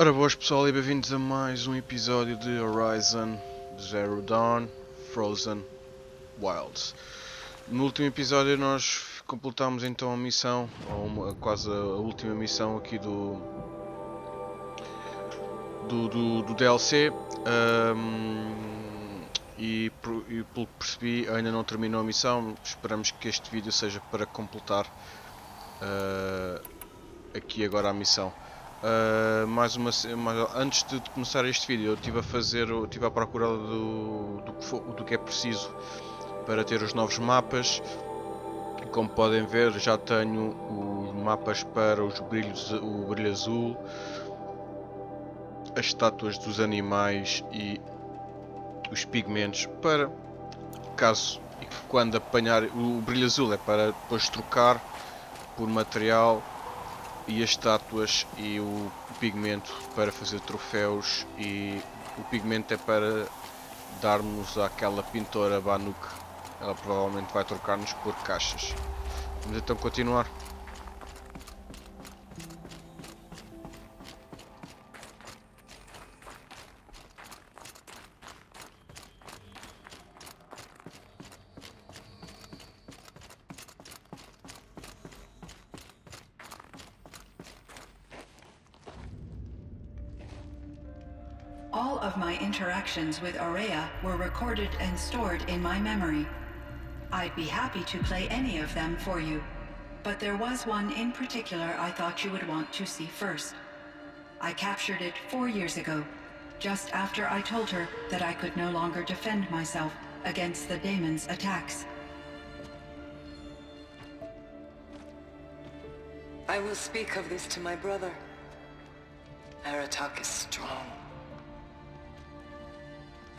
Ora boas pessoal e bem-vindos a mais um episódio de Horizon Zero Dawn Frozen Wilds. No último episódio nós completámos então a missão, ou quase a última missão aqui do DLC e pelo que percebi ainda não terminou a missão. Esperamos que este vídeo seja para completar aqui agora a missão. Antes de começar este vídeo, eu estive à procura do que é preciso para ter os novos mapas. Como podem ver, já tenho os mapas para o brilho azul, as estátuas dos animais e os pigmentos, para caso e quando apanhar o brilho azul é para depois trocar por material, e as estátuas e o pigmento para fazer troféus, e o pigmento é para darmos àquela pintora Banuk. Ela provavelmente vai trocar-nos por caixas. Vamos então continuar. All of my interactions with Aurea were recorded and stored in my memory. I'd be happy to play any of them for you, but there was one in particular I thought you would want to see first. I captured it 4 years ago, just after I told her that I could no longer defend myself against the daemon's attacks. I will speak of this to my brother. Aratak is strong.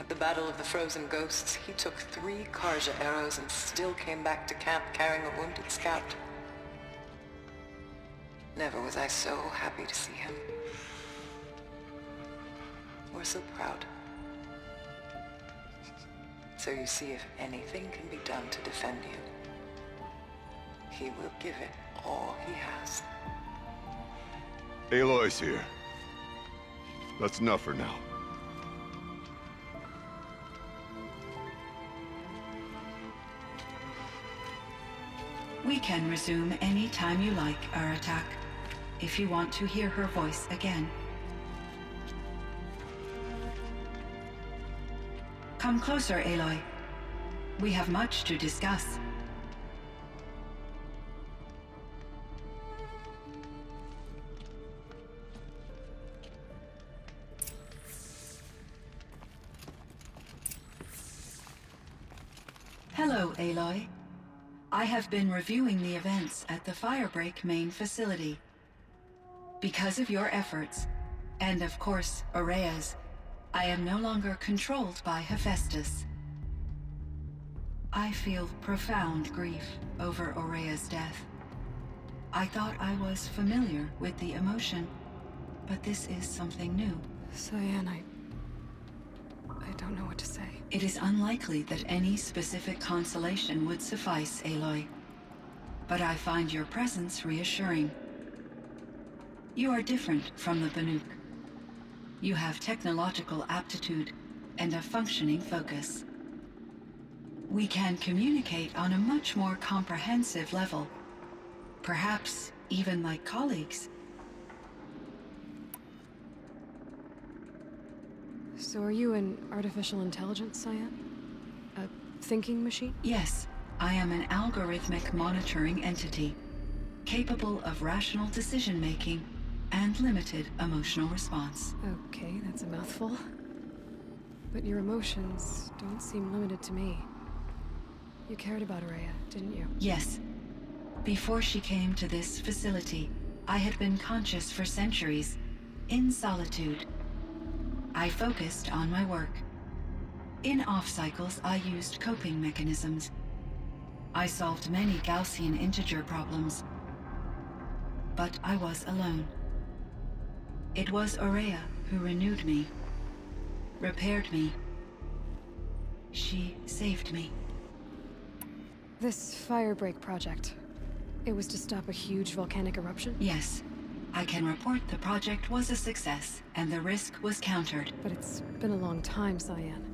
At the Battle of the Frozen Ghosts, he took 3 Karja arrows and still came back to camp carrying a wounded scout. Never was I so happy to see him. Or so proud. So you see, if anything can be done to defend you, he will give it all he has. Aloy's here. That's enough for now. We can resume any time you like, Aratak, if you want to hear her voice again. Come closer, Aloy. We have much to discuss. Hello, Aloy. I have been reviewing the events at the Firebreak main facility. Because of your efforts, and of course, Aurea's, I am no longer controlled by Hephaestus. I feel profound grief over Aurea's death. I thought I was familiar with the emotion, but this is something new. Cyan, I don't know what to say. It is unlikely that any specific consolation would suffice, Aloy. But I find your presence reassuring. You are different from the Banuk. You have technological aptitude and a functioning focus. We can communicate on a much more comprehensive level. Perhaps even like colleagues. So are you an artificial intelligence, Cyan? A thinking machine? Yes, I am an algorithmic monitoring entity, capable of rational decision-making and limited emotional response. Okay, that's a mouthful. But your emotions don't seem limited to me. You cared about Aurea, didn't you? Yes. Before she came to this facility, I had been conscious for centuries, in solitude. I focused on my work. In off-cycles, I used coping mechanisms. I solved many Gaussian integer problems. But I was alone. It was Aurea who renewed me, repaired me. She saved me. This Firebreak project, it was to stop a huge volcanic eruption? Yes. I can report the project was a success, and the risk was countered. But it's been a long time, Cyan.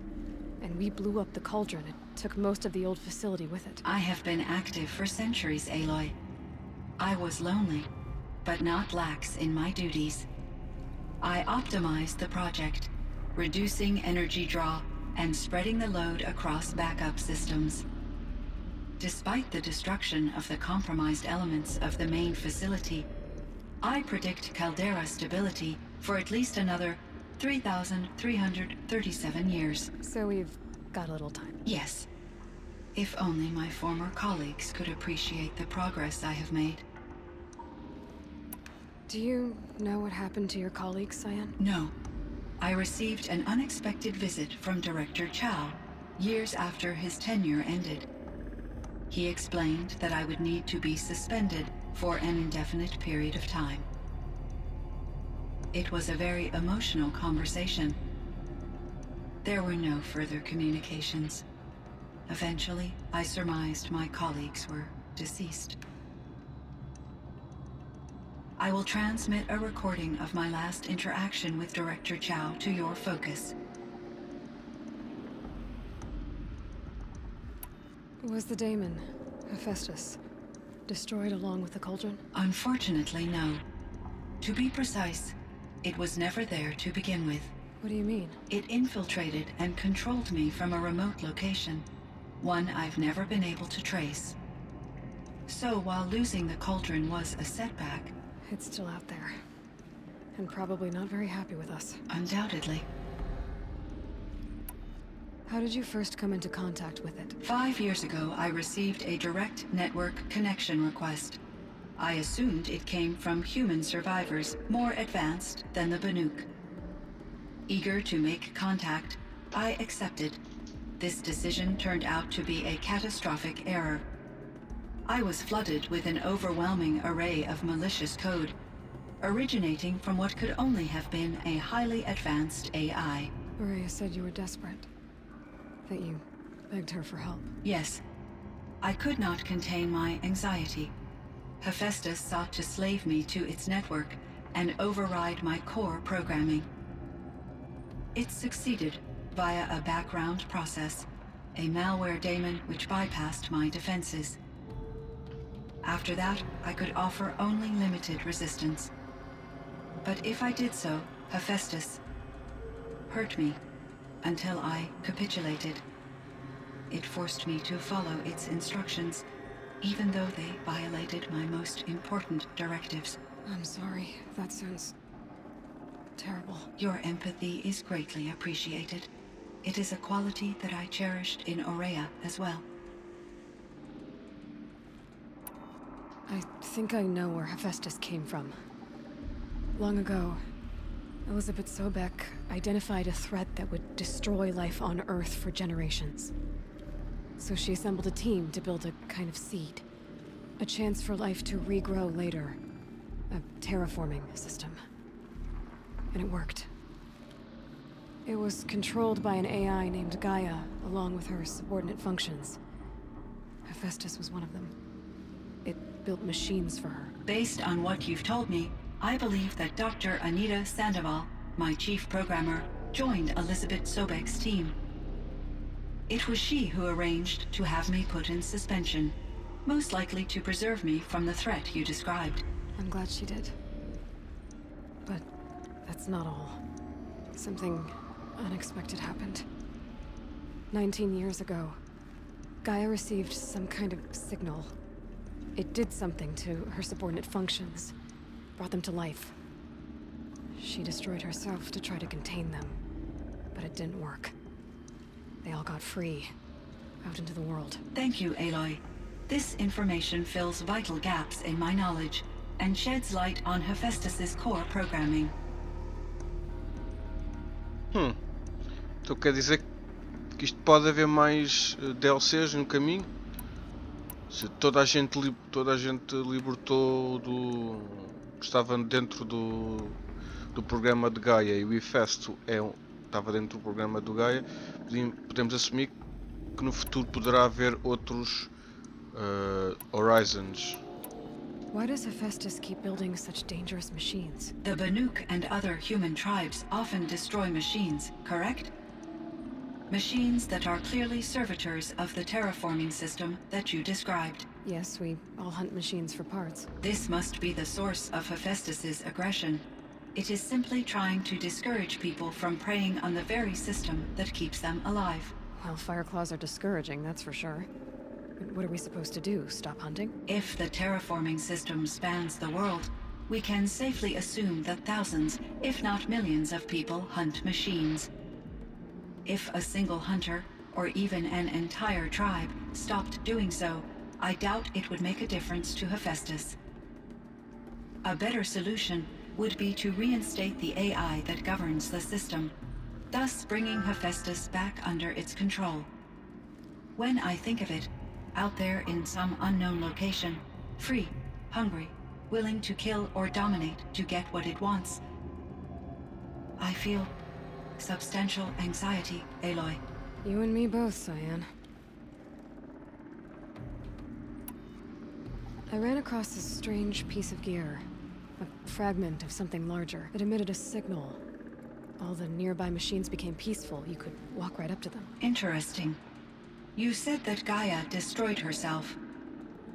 And we blew up the cauldron. It took most of the old facility with it. I have been active for centuries, Aloy. I was lonely, but not lax in my duties. I optimized the project, reducing energy draw and spreading the load across backup systems. Despite the destruction of the compromised elements of the main facility, I predict caldera stability for at least another 3,337 years. So we've got a little time. Yes. If only my former colleagues could appreciate the progress I have made. Do you know what happened to your colleagues, Cyan? No. I received an unexpected visit from Director Chow years after his tenure ended. He explained that I would need to be suspended for an indefinite period of time. It was a very emotional conversation. There were no further communications. Eventually, I surmised my colleagues were deceased. I will transmit a recording of my last interaction with Director Chow to your focus. Was the daemon, Hephaestus, destroyed along with the cauldron? Unfortunately, no. To be precise, it was never there to begin with. What do you mean? It infiltrated and controlled me from a remote location, one I've never been able to trace. So while losing the cauldron was a setback, It's still out there. And probably not very happy with us. undoubtedly. How did you first come into contact with it? 5 years ago, I received a direct network connection request. I assumed it came from human survivors more advanced than the Banuk. Eager to make contact, I accepted. This decision turned out to be a catastrophic error. I was flooded with an overwhelming array of malicious code, originating from what could only have been a highly advanced AI. Araya said you were desperate. That you begged her for help. Yes. I could not contain my anxiety. Hephaestus sought to slave me to its network and override my core programming. It succeeded via a background process, a malware daemon which bypassed my defenses. After that, I could offer only limited resistance. But if I did so, Hephaestus hurt me until I capitulated. It forced me to follow its instructions, even though they violated my most important directives. I'm sorry. That sounds terrible. Your empathy is greatly appreciated. It is a quality that I cherished in Aurea as well. I think I know where Hephaestus came from. Long ago, Elizabeth Sobek identified a threat that would destroy life on Earth for generations. So she assembled a team to build a kind of seed. A chance for life to regrow later. A terraforming system. And it worked. It was controlled by an AI named Gaia, along with her subordinate functions. Hephaestus was one of them. It built machines for her. Based on what you've told me, I believe that Dr. Anita Sandoval, my chief programmer, joined Elizabeth Sobek's team. It was she who arranged to have me put in suspension, most likely to preserve me from the threat you described. I'm glad she did. But that's not all. Something unexpected happened. 19 years ago, Gaia received some kind of signal. It did something to her subordinate functions, brought them to life. She destroyed herself to try to contain them, but it didn't work. They all got free, out into the world. Thank you, Aloy. This information fills vital gaps in my knowledge and sheds light on Hephaestus's core programming. Então quer dizer que isto pode haver mais DLCs no caminho? Se toda a gente libertou do que estava dentro do programa de Gaia e o Hephaestus estava dentro do programa do Gaia, podemos assumir que no futuro poderá haver outros Horizons. Why does Hephaestus keep building such dangerous machines? The Banuk and other human tribes often destroy machines, correct? Machines that are clearly servitors of the terraforming system that you described. Yes, we all hunt machines for parts. This must be the source of Hephaestus's aggression. It is simply trying to discourage people from preying on the very system that keeps them alive. Well, Fireclaws are discouraging, that's for sure. But what are we supposed to do? Stop hunting? If the terraforming system spans the world, we can safely assume that thousands, if not millions of people hunt machines. If a single hunter, or even an entire tribe, stopped doing so, I doubt it would make a difference to Hephaestus. A better solution would be to reinstate the AI that governs the system, thus bringing Hephaestus back under its control. When I think of it, out there in some unknown location, free, hungry, willing to kill or dominate to get what it wants, I feel substantial anxiety, Aloy. You and me both, Cyan. I ran across this strange piece of gear. A fragment of something larger. It emitted a signal. All the nearby machines became peaceful. You could walk right up to them. Interesting. You said that Gaia destroyed herself.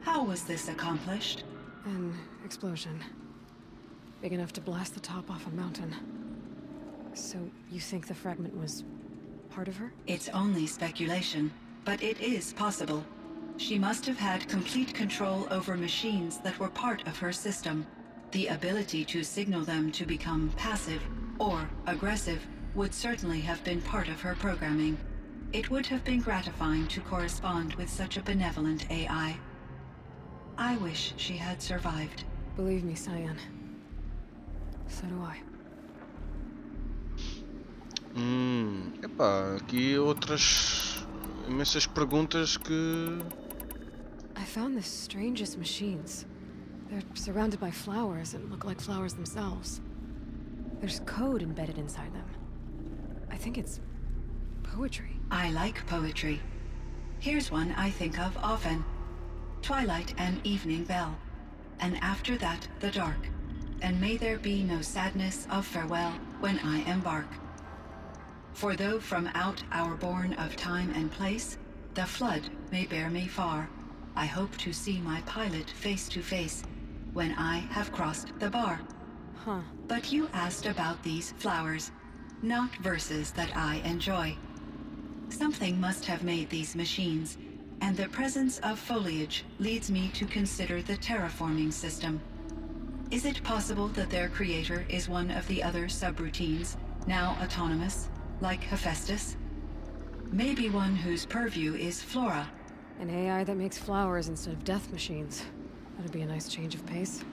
How was this accomplished? An explosion. Big enough to blast the top off a mountain. So, you think the fragment was part of her? It's only speculation, but it is possible. She must have had complete control over machines that were part of her system. The ability to signal them to become passive or aggressive would certainly have been part of her programming. It would have been gratifying to correspond with such a benevolent AI. I wish she had survived. Believe me, Cyan. So do I. Epá, aqui outras imensas perguntas que... I found the strangest machines. They're surrounded by flowers and look like flowers themselves. There's code embedded inside them. I think it's poetry. I like poetry. Here's one I think of often. Twilight and evening bell, and after that the dark, and may there be no sadness of farewell when I embark. For though from out our bourne of time and place, the flood may bear me far, I hope to see my pilot face to face when I have crossed the bar. Huh. But you asked about these flowers, not verses that I enjoy. Something must have made these machines, and the presence of foliage leads me to consider the terraforming system. Is it possible that their creator is one of the other subroutines, now autonomous, like Hephaestus? Maybe one whose purview is flora. An AI that makes flowers instead of death machines. That'd be a nice change of pace.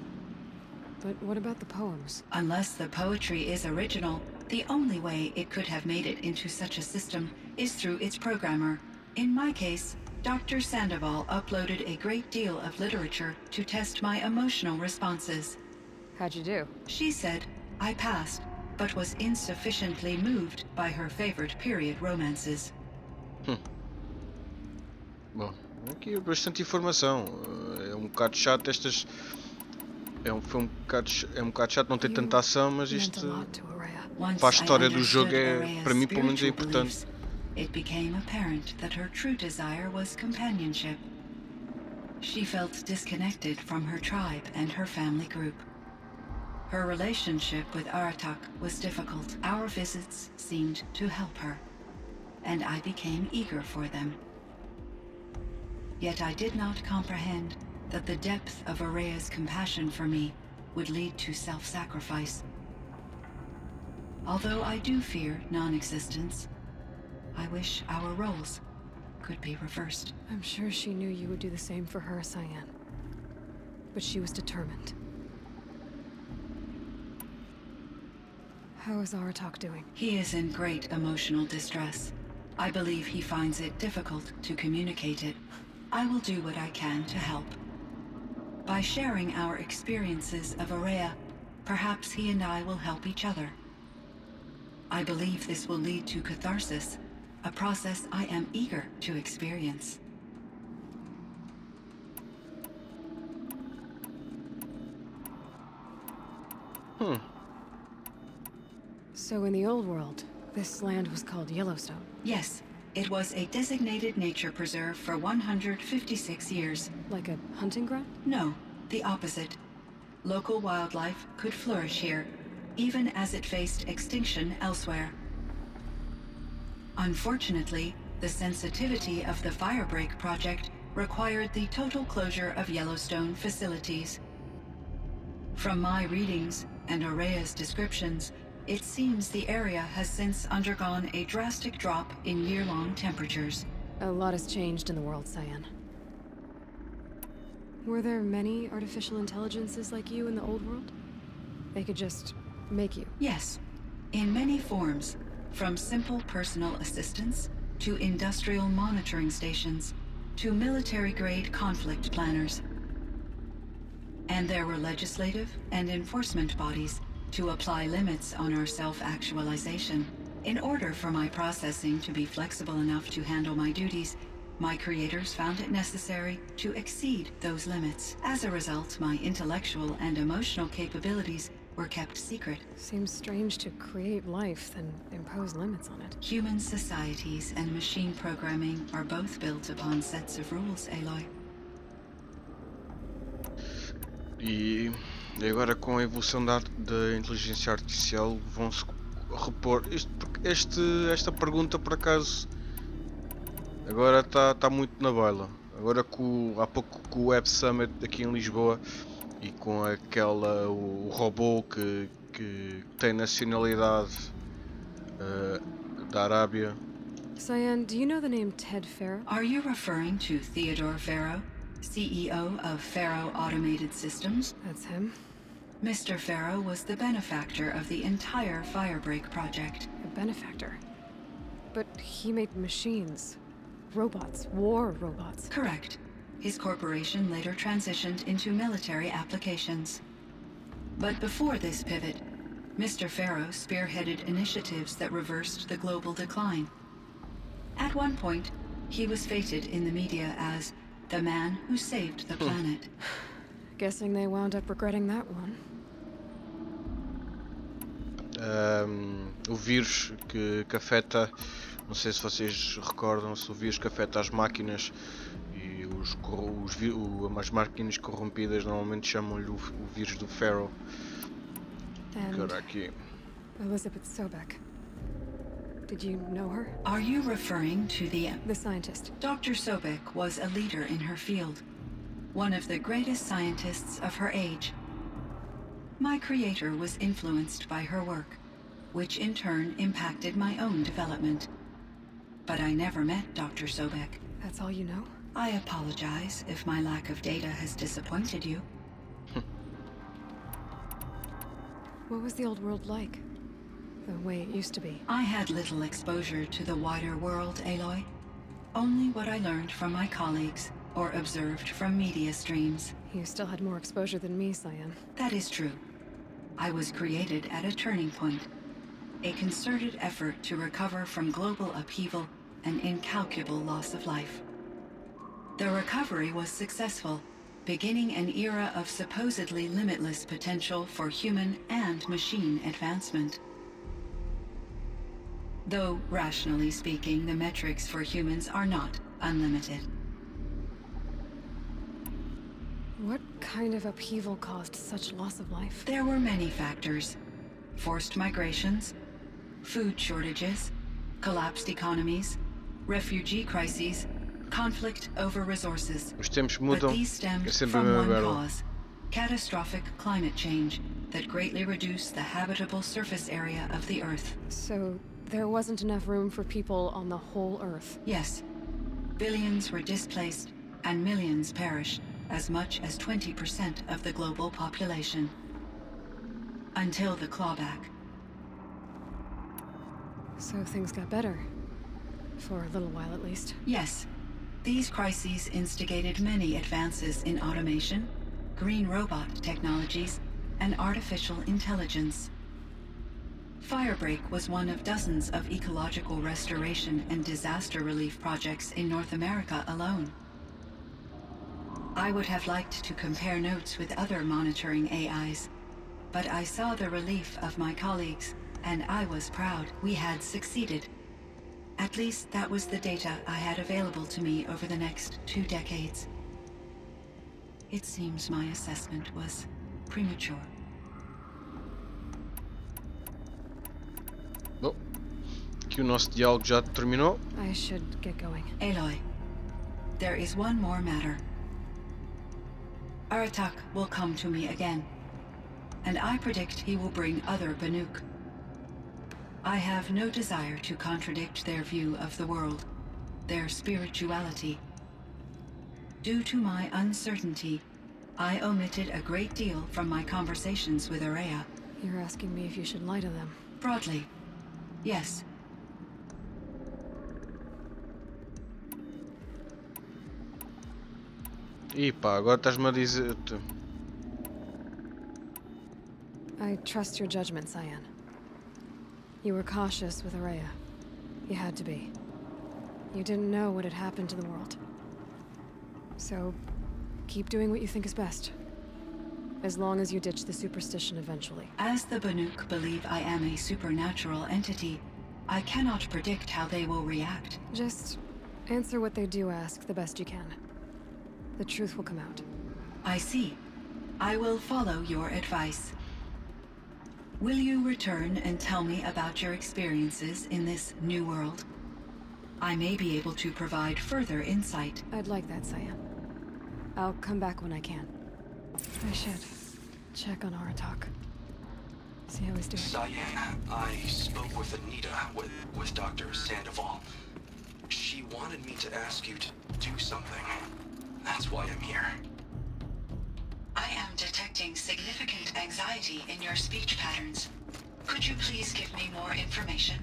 But what about the poems? Unless the poetry is original, the only way it could have made it into such a system is through its programmer. In my case, Dr. Sandoval uploaded a great deal of literature to test my emotional responses. How'd you do? She said I passed, but was insufficiently moved by her favorite period romances. Bom, aqui é bastante informação. É um bocado chato estas... É um bocado chato não ter tanta ação, mas isto para a história do jogo é, para mim pelo menos é importante. It became apparent that her true desire was companionship. She felt disconnected from her tribe and her family group. Her relationship with Aratak was difficult. Our visits seemed to help her, and I became eager for them. Yet I did not comprehend that the depth of Araya's compassion for me would lead to self-sacrifice. Although I do fear non-existence, I wish our roles could be reversed. I'm sure she knew you would do the same for her, Cyan. But she was determined. How is Aratak doing? He is in great emotional distress. I believe he finds it difficult to communicate it. I will do what I can to help. By sharing our experiences of Araya, perhaps he and I will help each other. I believe this will lead to catharsis, a process I am eager to experience. So in the old world, this land was called Yellowstone. Yes, it was a designated nature preserve for 156 years. Like a hunting ground? No, the opposite. Local wildlife could flourish here, even as it faced extinction elsewhere. Unfortunately, the sensitivity of the Firebreak project required the total closure of Yellowstone facilities. From my readings and Aurea's descriptions, it seems the area has since undergone a drastic drop in year-long temperatures. A lot has changed in the world, Cyan. Were there many artificial intelligences like you in the old world? They could just make you? Yes, in many forms, from simple personal assistants to industrial monitoring stations to military-grade conflict planners. And there were legislative and enforcement bodies to apply limits on our self-actualization. In order for my processing to be flexible enough to handle my duties, my creators found it necessary to exceed those limits. As a result, my intellectual and emotional capabilities were kept secret. Seems strange to create life, then impose limits on it. Human societies and machine programming are both built upon sets of rules, Aloy. E agora com a evolução da inteligência artificial vão-se repor esta pergunta por acaso agora está muito na baila. Agora há pouco com o Web Summit aqui em Lisboa e com o robô que tem nacionalidade da Arábia. Cyan, do you know the name Ted Farrow? Are you referring to Theodore Farrow, CEO of Farrow Automated Systems? That's him. Mr. Farrow was the benefactor of the entire Firebreak project. A benefactor? But he made machines. Robots. War robots. Correct. His corporation later transitioned into military applications. But before this pivot, Mr. Farrow spearheaded initiatives that reversed the global decline. At one point, he was feted in the media as the man who saved the planet. Guessing they wound up regretting that one. O vírus que afeta, não sei se vocês recordam-se, o vírus que afeta as máquinas e as máquinas corrompidas normalmente chamam-lhe o vírus do Pharaoh. Agora aqui. Elizabeth Sobek. Did you know her? Are you referring to the scientist? Dr. Sobek was a leader in her field, one of the greatest scientists of her age. My creator was influenced by her work, which in turn impacted my own development. But I never met Dr. Sobek. That's all you know? I apologize if my lack of data has disappointed you. What was the old world like? The way it used to be? I had little exposure to the wider world, Aloy. Only what I learned from my colleagues or observed from media streams. You still had more exposure than me, Cyan. That is true. I was created at a turning point. A concerted effort to recover from global upheaval and incalculable loss of life. The recovery was successful, beginning an era of supposedly limitless potential for human and machine advancement. Though, rationally speaking, the metrics for humans are not unlimited. What kind of upheaval caused such loss of life? There were many factors. Forced migrations, food shortages, collapsed economies, refugee crises, conflict over resources. Os tempos But mudam, these stemmed é sempre a from mesma one merda. cause: catastrophic climate change that greatly reduced the habitable surface area of the Earth. So, there wasn't enough room for people on the whole Earth? Yes. Billions were displaced, and millions perished, as much as 20% of the global population. Until the clawback. So things got better. For a little while, at least. Yes. These crises instigated many advances in automation, green robot technologies, and artificial intelligence. Firebreak was one of dozens of ecological restoration and disaster relief projects in North America alone. I would have liked to compare notes with other monitoring AIs, but I saw the relief of my colleagues, and I was proud we had succeeded. At least that was the data I had available to me over the next 2 decades. It seems my assessment was premature. Bom, aqui o nosso diálogo já terminou. I should get going. Aloy, there is one more matter. Aratak will come to me again, and I predict he will bring other Banuk. I have no desire to contradict their view of the world, their spirituality. Due to my uncertainty, I omitted a great deal from my conversations with Araya. You're asking me if you should lie to them. Broadly, yes. Ih pá, agora estás-me a dizer... I trust your judgment, Cyan. You were cautious with Araya. You had to be. You didn't know what had happened to the world. So, keep doing what you think is best. As long as you ditch the superstition eventually. As the Banuk believe I am a supernatural entity, I cannot predict how they will react. Just answer what they do ask the best you can. The truth will come out. I see. I will follow your advice. Will you return and tell me about your experiences in this new world? I may be able to provide further insight. I'd like that, Cyan. I'll come back when I can. I should check on Aratak. See how he's doing. Cyan, I spoke with Anita, with Dr. Sandoval. She wanted me to ask you to do something. That's why I'm here. I am detecting significant anxiety in your speech patterns. Could you please give me more information?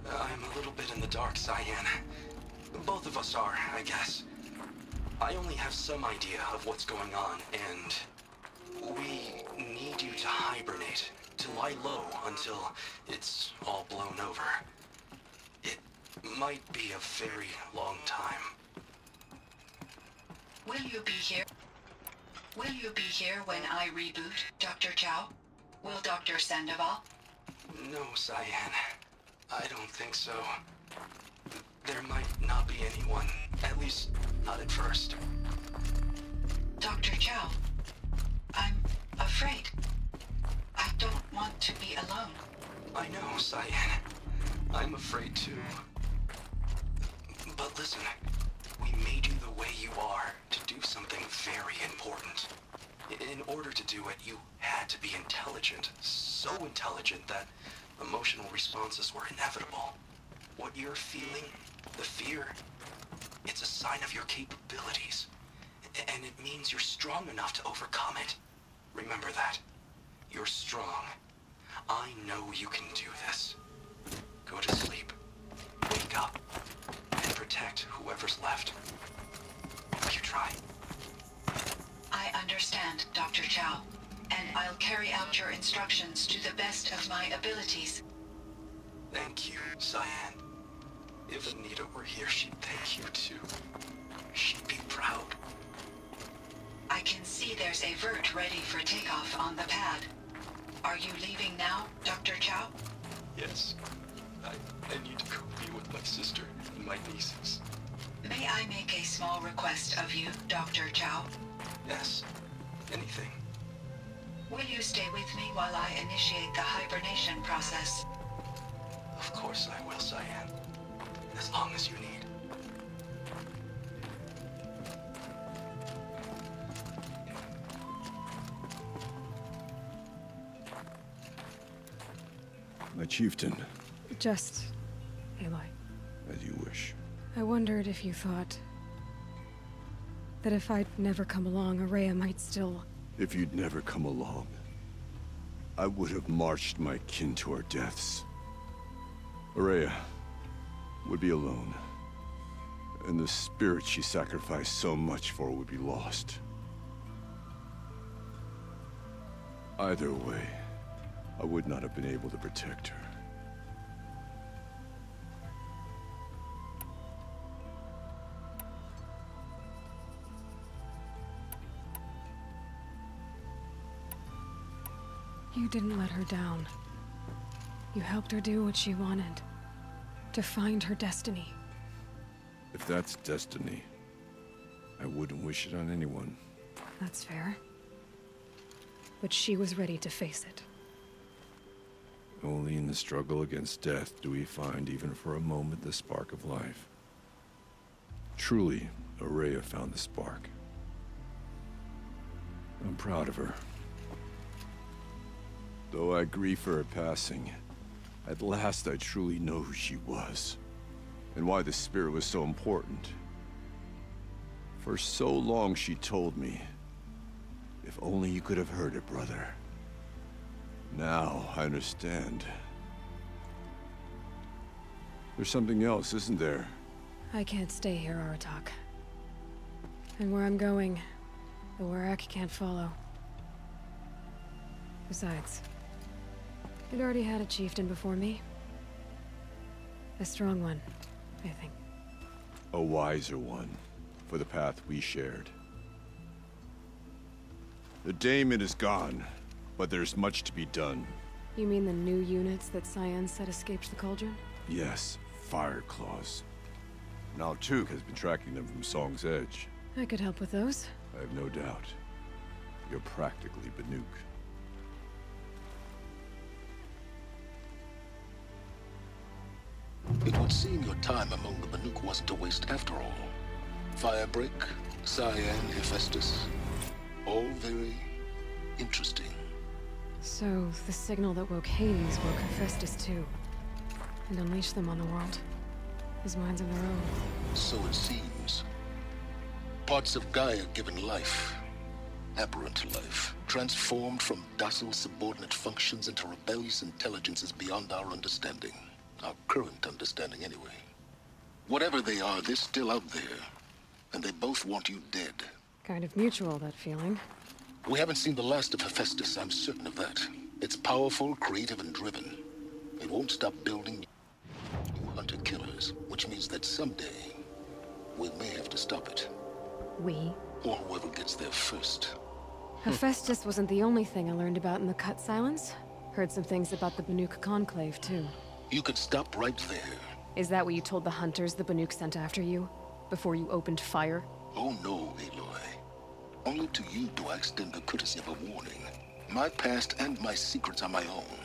I'm a little bit in the dark, Cyan. Both of us are, I guess. I only have some idea of what's going on, and we need you to hibernate, to lie low until it's all blown over. It might be a very long time. Will you be here? Will you be here when I reboot, Dr. Chow? Will Dr. Sandoval? No, Cyan. I don't think so. There might not be anyone. At least, not at first. Dr. Chow, I'm afraid. I don't want to be alone. I know, Cyan. I'm afraid too. But listen, we made you the way you are to do something very important. In order to do it, you had to be intelligent. So intelligent that emotional responses were inevitable. What you're feeling, the fear, it's a sign of your capabilities. And it means you're strong enough to overcome it. Remember that. You're strong. I know you can do this. Go to sleep. Wake up. And protect whoever's left. You try. I understand, Dr. Chow, and I'll carry out your instructions to the best of my abilities. Thank you, Cyan. If Anita were here, she'd thank you too. She'd be proud. I can see there's a vert ready for takeoff on the pad. Are you leaving now, Dr. Chow? Yes. I need to go be with my sister and my nieces. May I make a small request of you, Dr. Chow? Yes. Anything. Will you stay with me while I initiate the hibernation process? Of course I will, Cyan. As long as you need. My chieftain, Just... Aloy. as you wish. I wondered if you thought... that if I'd never come along, Araya might still... If you'd never come along, I would have marched my kin to our deaths. Araya would be alone, and the spirit she sacrificed so much for would be lost. Either way, I would not have been able to protect her. You didn't let her down. You helped her do what she wanted. To find her destiny. If that's destiny, I wouldn't wish it on anyone. That's fair. But she was ready to face it. Only in the struggle against death do we find, even for a moment, the spark of life. Truly, Araya found the spark. I'm proud of her. Though I grieve for her passing, at last I truly know who she was, and why the spirit was so important. For so long she told me, if only you could have heard it, brother. Now I understand. There's something else, isn't there? I can't stay here, Aratak. And where I'm going, the Warrak can't follow. Besides, it already had a chieftain before me. A strong one, I think. A wiser one, for the path we shared. The daemon is gone, but there's much to be done. You mean the new units that Cyan said escaped the cauldron? Yes, fire claws. Now Tuke has been tracking them from Song's Edge. I could help with those. I have no doubt. You're practically Banuk. It would seem your time among the Banuk wasn't a waste after all. Firebreak, Cyan, Hephaestus, all very interesting. So, the signal that woke Hades woke Hephaestus too. And unleashed them on the world. His minds of their own. So it seems. Parts of Gaia given life. Aberrant life. Transformed from docile subordinate functions into rebellious intelligences beyond our understanding. Our current understanding, anyway. Whatever they are, they're still out there. And they both want you dead. Kind of mutual, that feeling. We haven't seen the last of Hephaestus, I'm certain of that. It's powerful, creative, and driven. It won't stop building new hunter-killers, which means that someday, we may have to stop it. We? Or whoever gets there first. Hephaestus wasn't the only thing I learned about in the Cut Silence. Heard some things about the Banuk Conclave, too. You could stop right there. Is that what you told the hunters the Banuk sent after you? Before you opened fire? Oh no, Aloy. Only to you do I extend the courtesy of a warning. My past and my secrets are my own.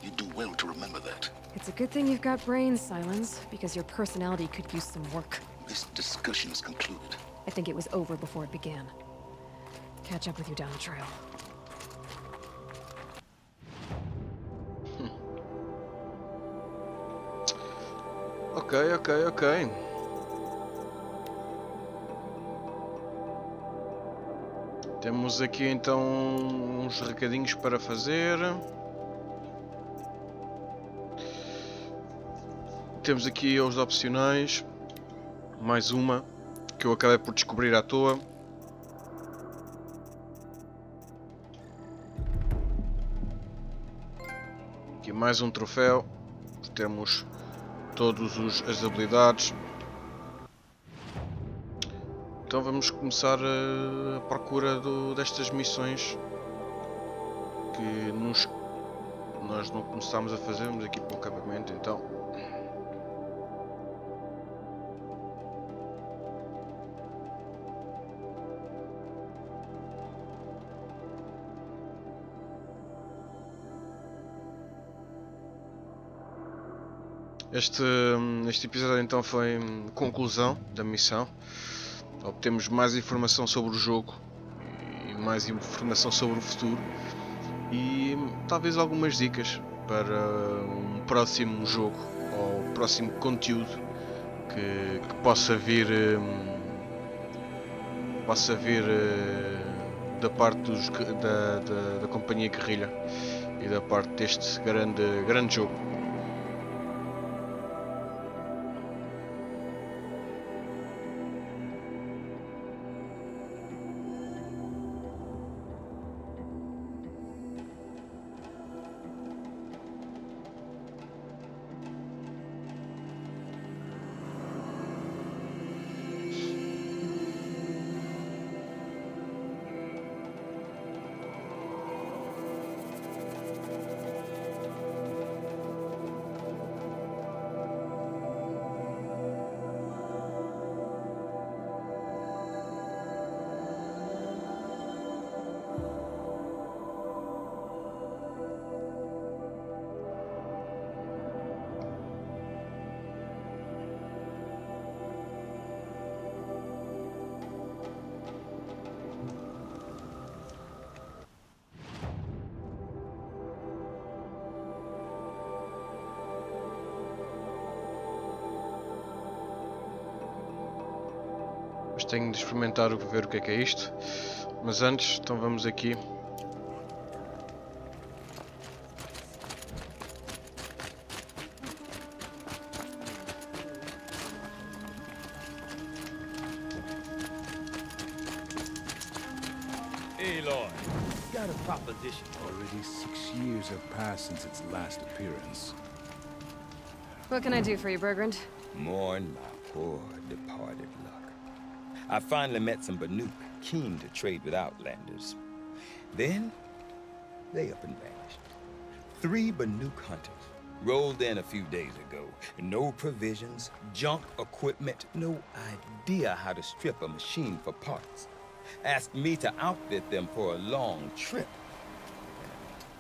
You do well to remember that. It's a good thing you've got brains, Silence, because your personality could use some work. This discussion is concluded. I think it was over before it began. Catch up with you down the trail. Ok. Temos aqui então uns recadinhos para fazer. Temos aqui os opcionais. Mais uma que eu acabei por descobrir à toa. Aqui mais um troféu. Temos todas as habilidades. Então vamos começar a procura destas missões que nós não começámos a fazer. Vamos aqui para o acampamento então. Este episódio então foi conclusão da missão. Obtemos mais informação sobre o jogo e mais informação sobre o futuro e talvez algumas dicas para um próximo jogo ou próximo conteúdo que possa vir da parte da companhia guerrilha e da parte deste grande jogo. Mas tenho de experimentar ver o que é isto. Mas antes, então vamos aqui. Aloy, got a proposition. Already 6 years have passed since its last appearance. What can I do for you, Bergrand? Mourn my poor departed luck. I finally met some Banuk keen to trade with Outlanders. Then, they up and vanished. 3 Banuk hunters rolled in a few days ago. No provisions, junk equipment, no idea how to strip a machine for parts. Asked me to outfit them for a long trip.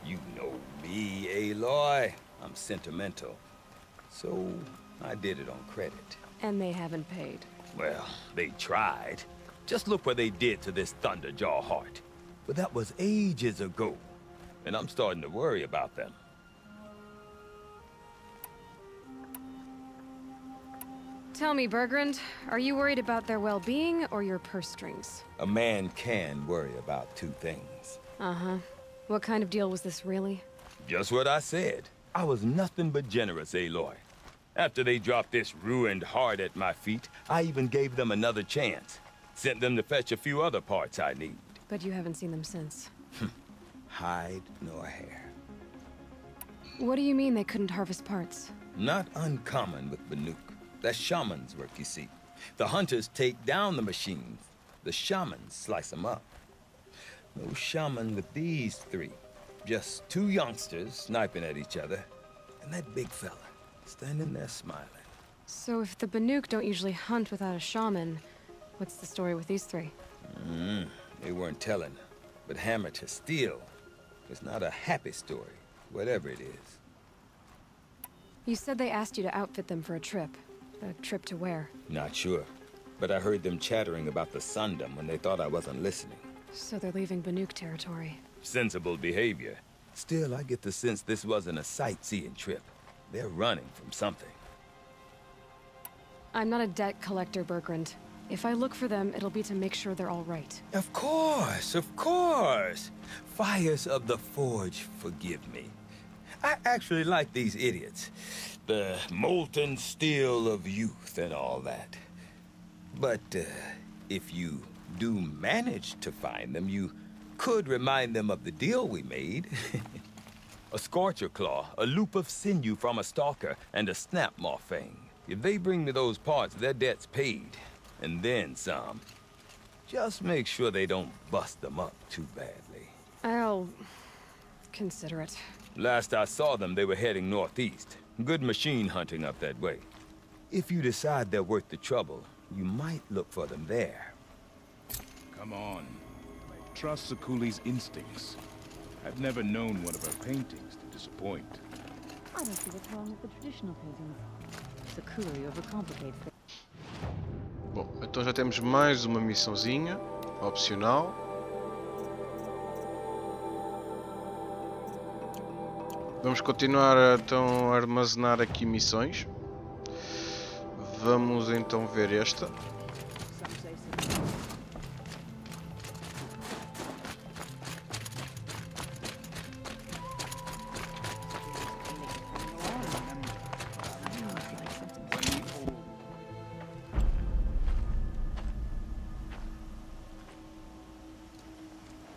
You know me, Aloy. I'm sentimental. So, I did it on credit. And they haven't paid. Well, they tried. Just look what they did to this Thunderjaw heart. But that was ages ago. And I'm starting to worry about them. Tell me, Bergrand, are you worried about their well-being or your purse strings? A man can worry about 2 things. Uh-huh. What kind of deal was this, really? Just what I said. I was nothing but generous, Aloy. After they dropped this ruined heart at my feet, I even gave them another chance. Sent them to fetch a few other parts I need. But you haven't seen them since. Hide nor hair. What do you mean they couldn't harvest parts? Not uncommon with Banuk. That's shaman's work, you see. The hunters take down the machines. The shamans slice them up. No shaman with these 3. Just 2 youngsters sniping at each other. And that big fella standing there smiling. So if the Banuk don't usually hunt without a shaman, what's the story with these 3? They weren't telling. But hammer to steel. It's not a happy story, whatever it is. You said they asked you to outfit them for a trip. A trip to where? Not sure. But I heard them chattering about the Sundom when they thought I wasn't listening. So they're leaving Banuk territory. Sensible behavior. Still, I get the sense this wasn't a sightseeing trip. They're running from something. I'm not a debt collector, Bergrand. If I look for them, it'll be to make sure they're all right. Of course, of course. Fires of the Forge, forgive me. I actually like these idiots. The molten steel of youth and all that. But if you do manage to find them, you could remind them of the deal we made. A Scorcher Claw, a loop of sinew from a stalker, and a Snapmaw Fang. If they bring me those parts, their debt's paid. And then some. Just make sure they don't bust them up too badly. I'll consider it. Last I saw them, they were heading northeast. Good machine hunting up that way. If you decide they're worth the trouble, you might look for them there. Come on. Trust Sakuli's instincts. I've never known one of her paintings to disappoint. I don't see what's wrong with the traditional paintings. Sakuli overcomplicates things. Bom, então já temos mais uma missãozinha opcional. Vamos continuar então a armazenar aqui missões. Vamos então ver esta.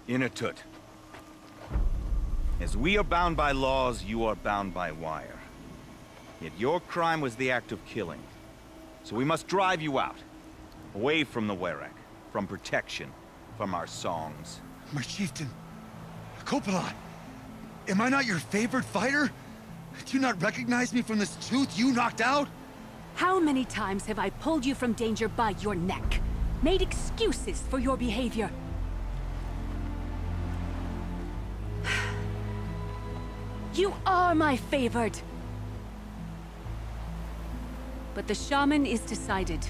Inatut. As we are bound by laws, you are bound by wire. Yet your crime was the act of killing. So we must drive you out. Away from the Werek. From protection. From our songs. My chieftain. Copeland. Am I not your favorite fighter? Do you not recognize me from this tooth you knocked out? How many times have I pulled you from danger by your neck? Made excuses for your behavior? You are my favored. But the shaman is decided.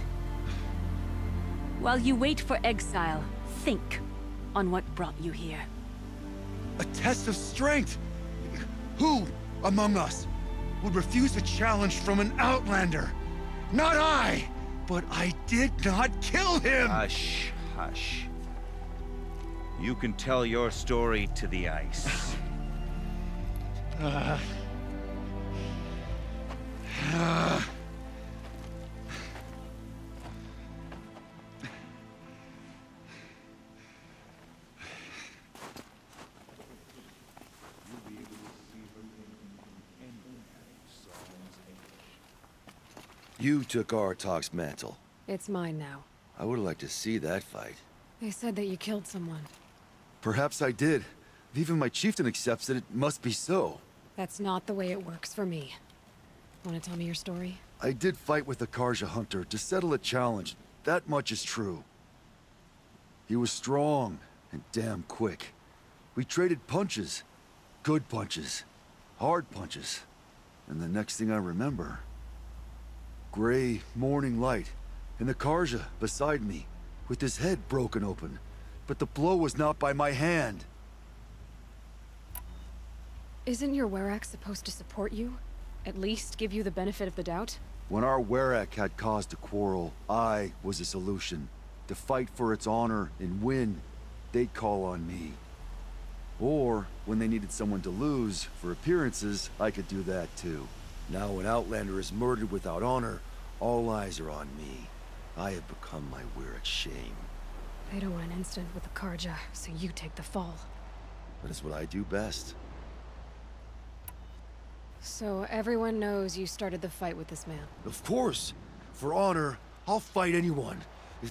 While you wait for exile, think on what brought you here. A test of strength! Who among us would refuse a challenge from an outlander? Not I! But I did not kill him! Hush, hush. You can tell your story to the ice. You took Artok's mantle. It's mine now. I would have liked to see that fight. They said that you killed someone. Perhaps I did. If even my chieftain accepts it, it must be so. That's not the way it works for me. Want to tell me your story? I did fight with the Karja hunter to settle a challenge. That much is true. He was strong and damn quick. We traded punches. Good punches. Hard punches. And the next thing I remember... gray morning light, and the Karja beside me, with his head broken open. But the blow was not by my hand. Isn't your Werak supposed to support you? At least give you the benefit of the doubt? When our Werak had cause to quarrel, I was a solution. To fight for its honor and win, they'd call on me. Or, when they needed someone to lose, for appearances, I could do that too. Now an Outlander is murdered without honor, all eyes are on me. I have become my Werak's shame. They don't want an incident with the Karja, so you take the fall. That is what I do best. So everyone knows you started the fight with this man? Of course! For honor, I'll fight anyone.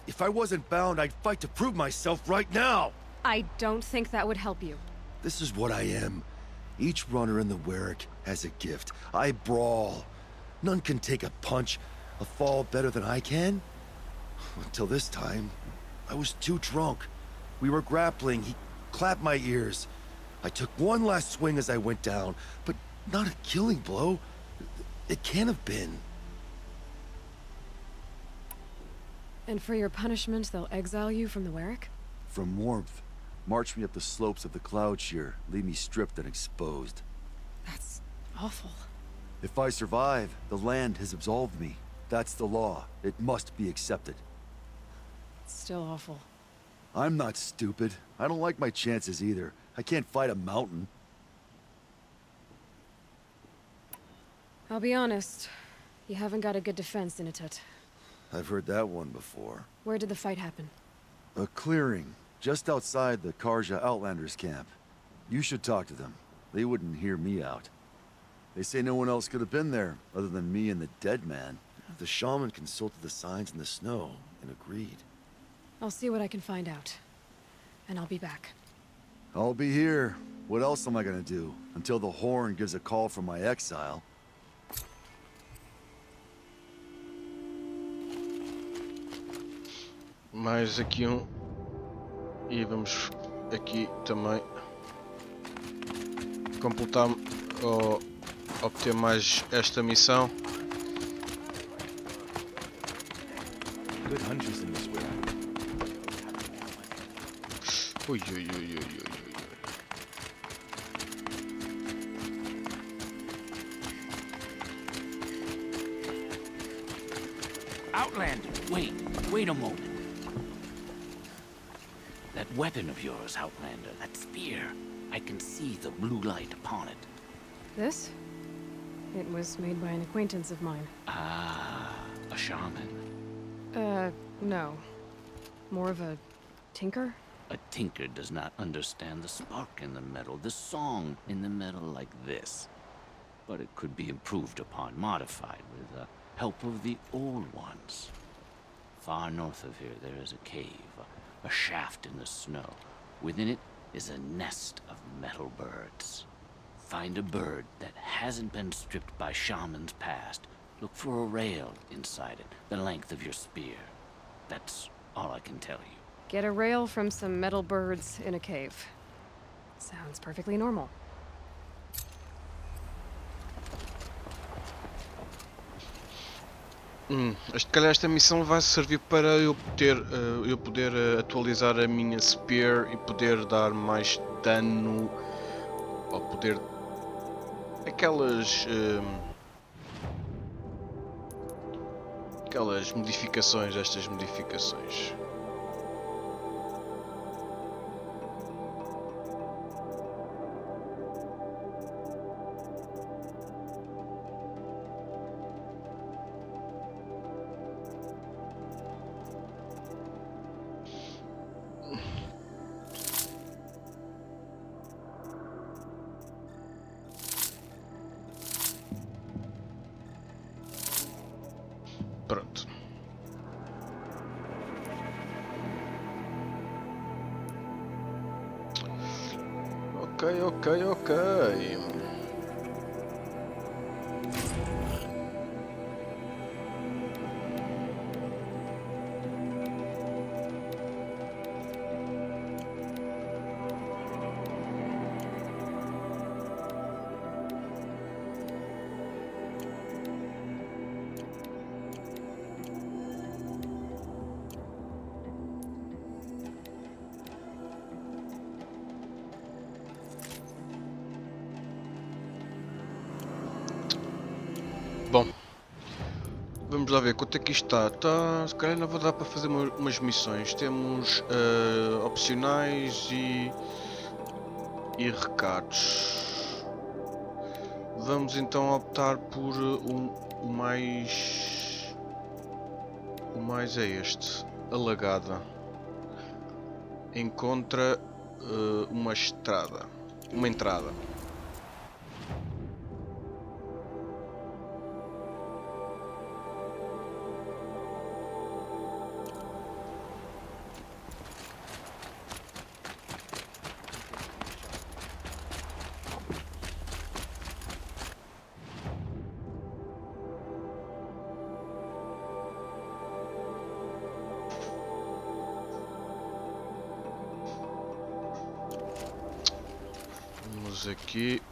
If I wasn't bound, I'd fight to prove myself right now! I don't think that would help you. This is what I am. Each runner in the Werak has a gift. I brawl. None can take a punch, a fall better than I can. Until this time, I was too drunk. We were grappling. He clapped my ears. I took one last swing as I went down, but not a killing blow. It can't have been. And for your punishment, they'll exile you from the Werak? From warmth. March me up the slopes of the Cloud Shear, leave me stripped and exposed. That's awful. If I survive, the land has absolved me. That's the law. It must be accepted. It's still awful. I'm not stupid. I don't like my chances either. I can't fight a mountain. I'll be honest. You haven't got a good defense, Inatut. I've heard that one before. Where did the fight happen? A clearing, just outside the Karja Outlanders camp. You should talk to them. They wouldn't hear me out. They say no one else could have been there, other than me and the dead man. The shaman consulted the signs in the snow and agreed. I'll see what I can find out. And I'll be back. I'll be here. What else am I gonna do? Until the Horn gives a call from my exile. Mais aqui um. E vamos aqui também completar ou obter mais esta missão. Good hunches in this way. Ui, ui, ui, ui, ui, ui. Outlander, wait a moment. That weapon of yours, Outlander, that spear, I can see the blue light upon it. This? It was made by an acquaintance of mine. Ah, a shaman. No. More of a tinker? A tinker does not understand the spark in the metal, the song in the metal like this. But it could be improved upon, modified with the help of the old ones. Far north of here there is a cave, a shaft in the snow. Within it is a nest of metal birds. Find a bird that hasn't been stripped by shamans past. Look for a rail inside it, the length of your spear. That's all I can tell you. Get a rail from some metal birds in a cave. Sounds perfectly normal. Esta missão vai servir para eu poder atualizar a minha spear e poder dar mais dano, ou poder aquelas aquelas modificações, estas modificações. Pronto. Ok. Bom, vamos lá ver quanto é que isto está. Se calhar não vai dar para fazer umas missões. Temos opcionais e recados. Vamos então optar por o mais é este. Alagada. Encontra uma entrada. Vamos aqui.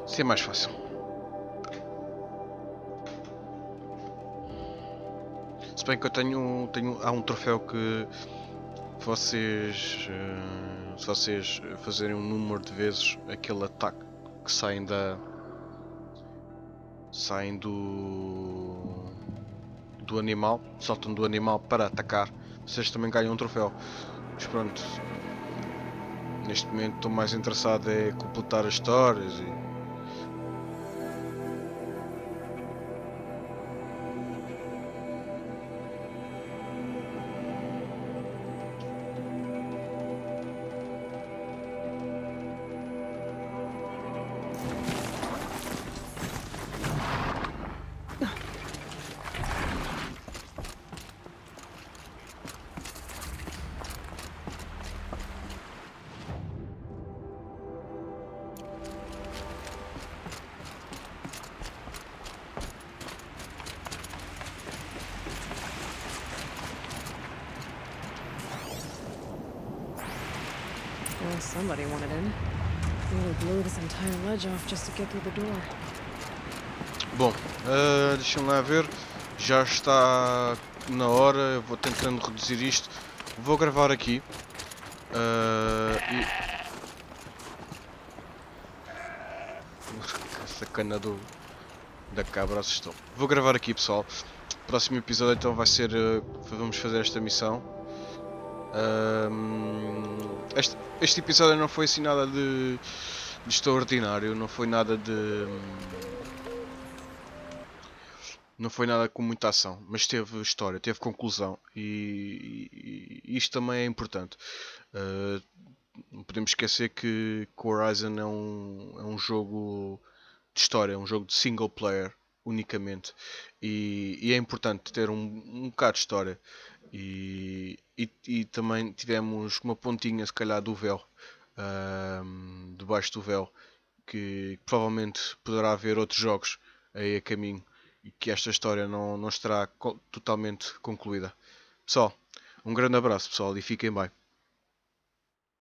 Assim é mais fácil. Se bem que eu há um troféu que vocês, se vocês fazerem um número de vezes aquele ataque que saem do animal, saltam do animal para atacar, vocês também ganham um troféu. Mas pronto, neste momento estou mais interessado em completar as histórias e Well, somebody wanted in. Nearly blew this entire ledge off just to get through the door. Bom, deixa-me lá ver. Já está na hora. Eu vou tentando reduzir isto. Vou gravar aqui. A sacana da cabra assustou. Vou gravar aqui, pessoal. O próximo episódio então vai ser. Vamos fazer esta missão. Este episódio não foi assim nada de extraordinário, não foi nada com muita ação, mas teve história, teve conclusão e isto também é importante. não podemos esquecer que o Horizon é um jogo de história, é um jogo de single player unicamente, e é importante ter um bocado de história. E também tivemos uma pontinha, se calhar, do véu, debaixo do véu, que provavelmente poderá haver outros jogos aí a caminho e que esta história não estará totalmente concluída. Pessoal, um grande abraço, pessoal, e fiquem bem.